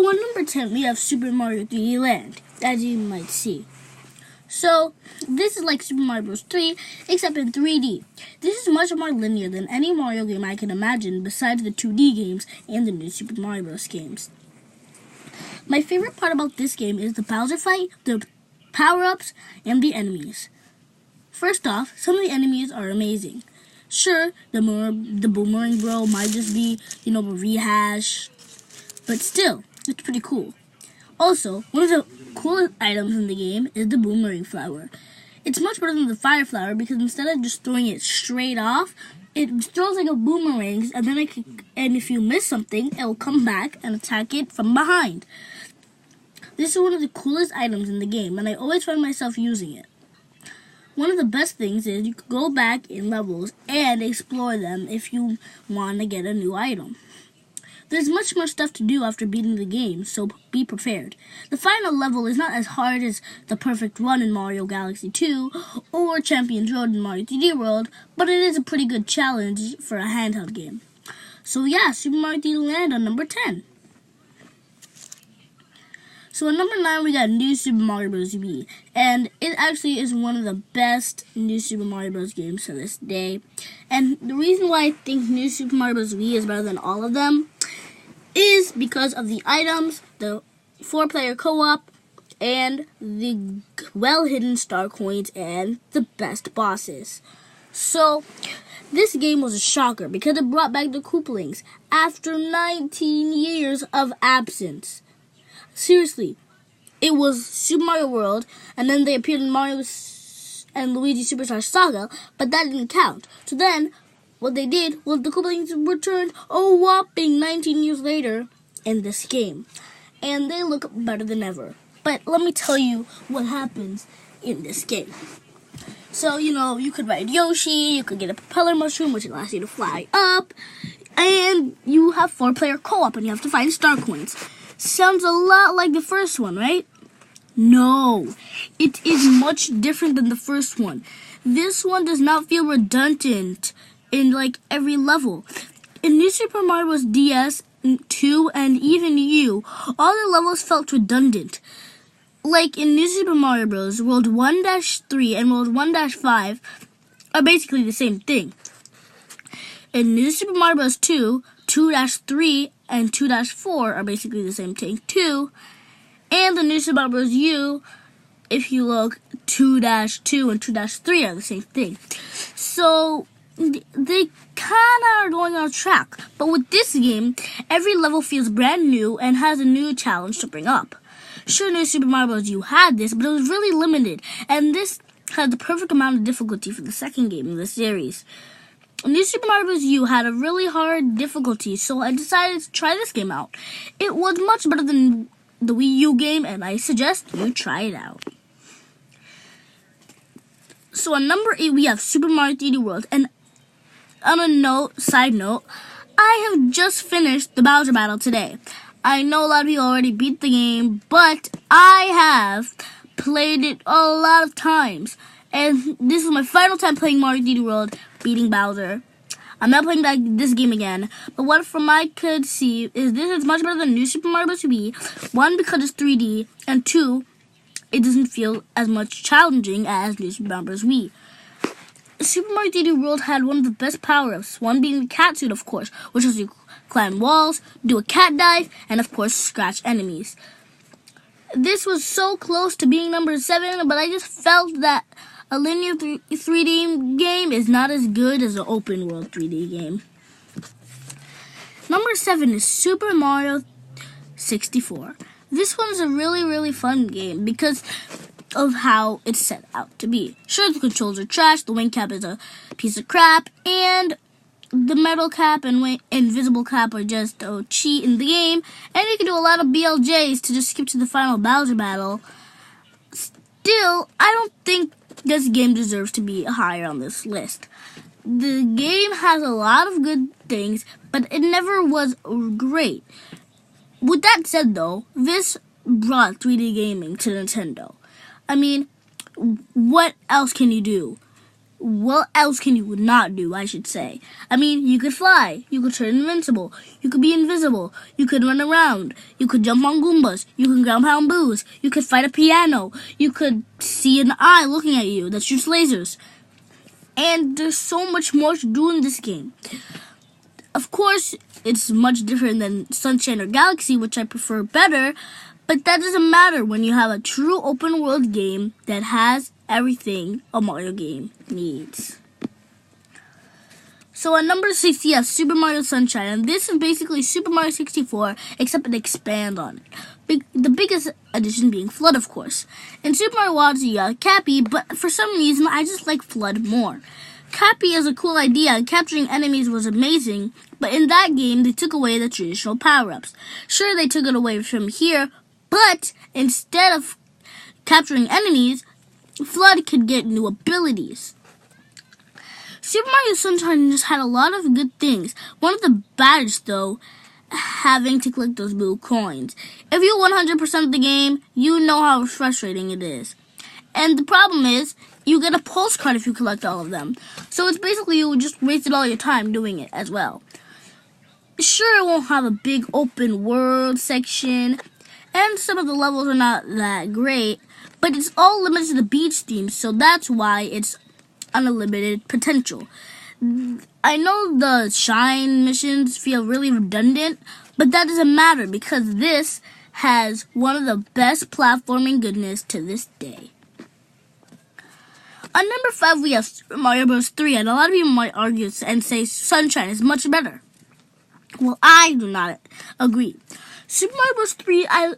So on number 10, we have Super Mario 3D Land, as you might see. So this is like Super Mario Bros. 3, except in 3D. This is much more linear than any Mario game I can imagine besides the 2D games and the new Super Mario Bros. Games. My favorite part about this game is the Bowser fight, the power-ups, and the enemies. First off, some of the enemies are amazing. Sure, the Boomerang Bro might just be, a rehash, but still, it's pretty cool. Also, one of the coolest items in the game is the Boomerang Flower. It's much better than the Fire Flower because instead of just throwing it straight off, it throws like a boomerang, and then if you miss something, it will come back and attack it from behind. This is one of the coolest items in the game, and I always find myself using it. One of the best things is you can go back in levels and explore them if you want to get a new item. There's much more stuff to do after beating the game, so be prepared. The final level is not as hard as the perfect run in Mario Galaxy 2 or Champions Road in Mario 3D World, but it is a pretty good challenge for a handheld game. So yeah, Super Mario 3D Land on number 10. So at number 9, we got New Super Mario Bros. Wii, and it actually is one of the best New Super Mario Bros. Games to this day. And the reason why I think New Super Mario Bros. Wii is better than all of them is because of the items, the 4-player co-op, and the well-hidden star coins and the best bosses. So, this game was a shocker because it brought back the Koopalings after 19 years of absence. Seriously, it was Super Mario World, and then they appeared in Mario and Luigi Superstar Saga, but that didn't count. So then, what they did was the Koopalings returned a whopping 19 years later in this game. And they look better than ever. But let me tell you what happens in this game. So, you could ride Yoshi, you could get a propeller mushroom, which allows you to fly up, and you have 4-player co-op, and you have to find star coins. Sounds a lot like the first one, right? No, it is much different than the first one. This one does not feel redundant in every level. In New Super Mario Bros. DS, 2, and even U, all the levels felt redundant. Like in New Super Mario Bros., World 1-3 and World 1-5 are basically the same thing. In New Super Mario Bros. 2, 2-3 and 2-4 are basically the same thing too. And the New Super Mario Bros. U, if you look, 2-2 and 2-3 are the same thing. So they kind of are going on track. But with this game, every level feels brand new and has a new challenge to bring up. Sure, New Super Mario Bros. U had this, but it was really limited. And this had the perfect amount of difficulty for the second game in the series. New Super Mario Bros. U had a really hard difficulty, so I decided to try this game out. It was much better than the Wii U game, and I suggest you try it out. So on number 8, we have Super Mario 3D World, and on a side note, I have just finished the Bowser battle today. I know a lot of you already beat the game, but I have played it a lot of times. And this is my final time playing Mario 3D World, beating Bowser. I'm not playing this game again, but what from I could see is this is much better than New Super Mario Bros. Wii. 1, because it's 3D, and 2, it doesn't feel as much challenging as New Super Mario Bros. Wii. Super Mario 3D World had one of the best power-ups, one being the cat suit, of course, which is you climb walls, do a cat dive, and of course, scratch enemies. This was so close to being number 7, but I just felt that a linear 3D game is not as good as an open world 3D game. Number 7 is Super Mario 64. This one's a really, really fun game because of how it's set out to be. Sure, the controls are trash, the wing cap is a piece of crap, and the metal cap and invisible cap are just a cheat in the game, and you can do a lot of BLJs to just skip to the final Bowser battle. Still, I don't think this game deserves to be higher on this list. The game has a lot of good things, but it never was great. With that said, though, this brought 3D gaming to Nintendo. I mean, what else can you do? what else can you not do, I should say? I mean, you could fly, you could turn invincible, you could be invisible, you could run around, you could jump on Goombas, you can ground pound boos, you could fight a piano, you could see an eye looking at you that shoots lasers. And there's so much more to do in this game. Of course, it's much different than Sunshine or Galaxy, which I prefer better, but that doesn't matter when you have a true open world game that has everything a Mario game needs. So at number 6, you have Super Mario Sunshine, and this is basically Super Mario 64, except it expands on it. The biggest addition being Flood, of course. In Super Mario Odyssey, you have Cappy, but for some reason, I just like Flood more. Cappy is a cool idea, and capturing enemies was amazing, but in that game, they took away the traditional power-ups. Sure, they took it away from here, but instead of capturing enemies, Flood could get new abilities. Super Mario Sunshine just had a lot of good things. One of the baddest, though, having to collect those blue coins. If you 100% the game, you know how frustrating it is. And the problem is, you get a pulse card if you collect all of them. So it's basically you just wasted all your time doing it as well. Sure, it won't have a big open world section, and some of the levels are not that great, but it's all limited to the beach theme, so that's why it's unlimited potential. I know the Shine missions feel really redundant, but that doesn't matter because this has one of the best platforming goodness to this day. On number 5, we have Super Mario Bros. 3, and a lot of people might argue and say Sunshine is much better. Well, I do not agree. Super Mario Bros. 3, I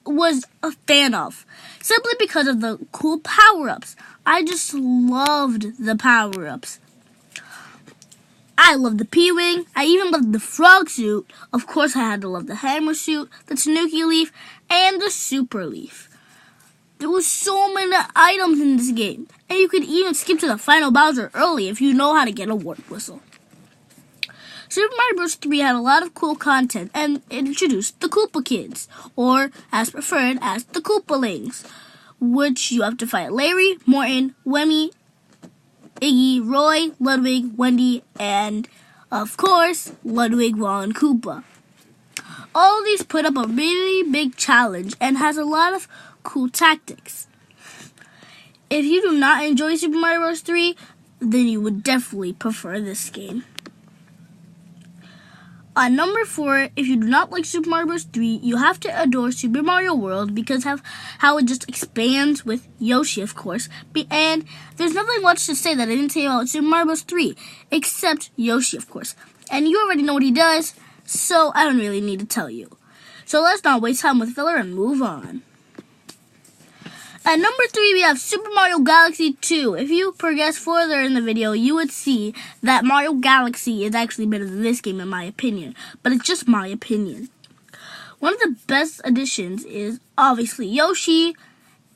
was a fan of, simply because of the cool power-ups. I just loved the power-ups. I loved the P-Wing. I even loved the frog suit. Of course, I had to love the hammer suit, the Tanuki leaf, and the super leaf. There was so many items in this game, and you could even skip to the final Bowser early if you know how to get a warp whistle. Super Mario Bros. 3 had a lot of cool content, and it introduced the Koopa Kids, or as preferred as the Koopalings, which you have to fight Larry, Morton, Wemmy, Iggy, Roy, Ludwig, Wendy, and, of course, Ludwig Von Koopa. All these put up a really big challenge and has a lot of cool tactics. If you do not enjoy Super Mario Bros. 3, then you would definitely prefer this game. On number 4, if you do not like Super Mario Bros. 3, you have to adore Super Mario World because of how it just expands with Yoshi, of course. And there's nothing much to say that I didn't say about Super Mario Bros. 3, except Yoshi, of course. And you already know what he does, so I don't really need to tell you. So let's not waste time with filler and move on. At number 3, we have Super Mario Galaxy 2. If you progress further in the video, you would see that Mario Galaxy is actually better than this game in my opinion. But it's just my opinion. One of the best additions is obviously Yoshi,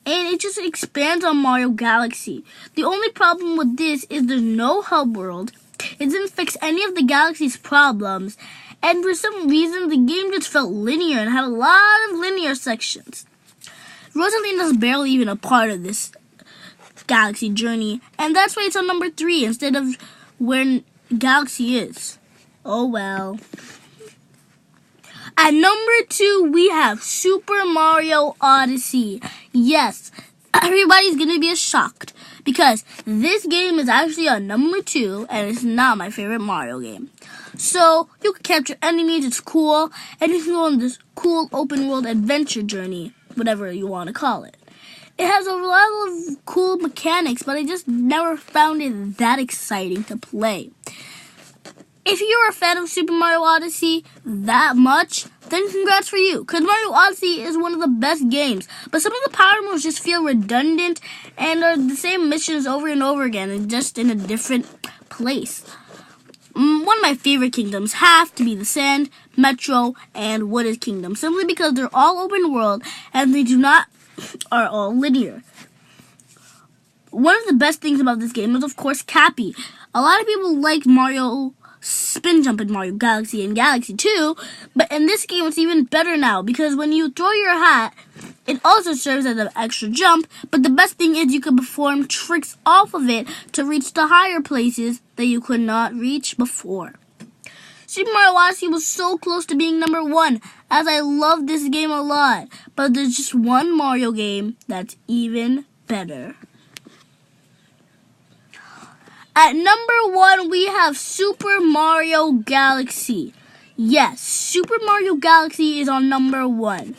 and it just expands on Mario Galaxy. The only problem with this is there's no hub world. It didn't fix any of the Galaxy's problems, and for some reason the game just felt linear and had a lot of linear sections. Rosalina's barely even a part of this Galaxy journey, and that's why it's on number 3 instead of where Galaxy is. Oh well. At number 2, we have Super Mario Odyssey. Yes, everybody's gonna be shocked because this game is actually on number 2 and it's not my favorite Mario game. So you can capture enemies, it's cool, and you can go on this cool open world adventure journey, whatever you want to call it. It has a lot of cool mechanics, but I just never found it that exciting to play. If you're a fan of Super Mario Odyssey that much, then congrats for you, because Mario Odyssey is one of the best games. But some of the power moves just feel redundant and are the same missions over and over again, and just in a different place. One of my favorite kingdoms have to be the Sand, Metro, and Wooded Kingdom, simply because they're all open world and they are all linear. One of the best things about this game is, of course, Cappy. A lot of people like Mario spin jump in Mario Galaxy and Galaxy 2, but in this game it's even better now because when you throw your hat, it also serves as an extra jump, but the best thing is you can perform tricks off of it to reach the higher places that you could not reach before. Super Mario Odyssey was so close to being number 1, as I love this game a lot, but there's just one Mario game that's even better. At number 1, we have Super Mario Galaxy. Yes, Super Mario Galaxy is on number 1.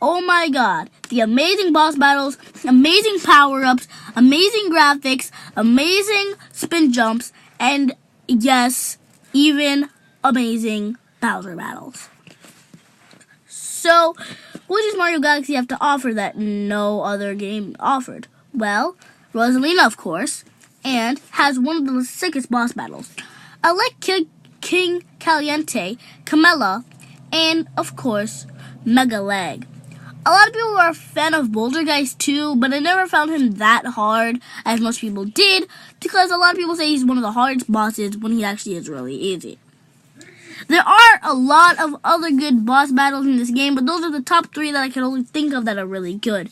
Oh my god, the amazing boss battles, amazing power-ups, amazing graphics, amazing spin jumps, and yes, even amazing Bowser battles. So, what does Mario Galaxy have to offer that no other game offered? Well, Rosalina, of course, and has one of the sickest boss battles. I like King Caliente, Camilla, and, of course, Mega Leg. A lot of people are a fan of Boulder Guys too, but I never found him that hard as most people did, because a lot of people say he's one of the hardest bosses when he actually is really easy. There are a lot of other good boss battles in this game, but those are the top 3 that I can only think of that are really good.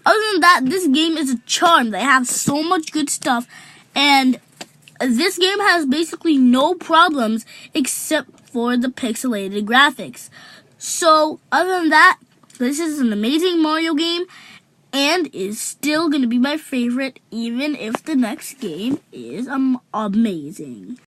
Other than that, this game is a charm. They have so much good stuff, and this game has basically no problems except for the pixelated graphics. So, other than that, this is an amazing Mario game and is still going to be my favorite even if the next game is amazing.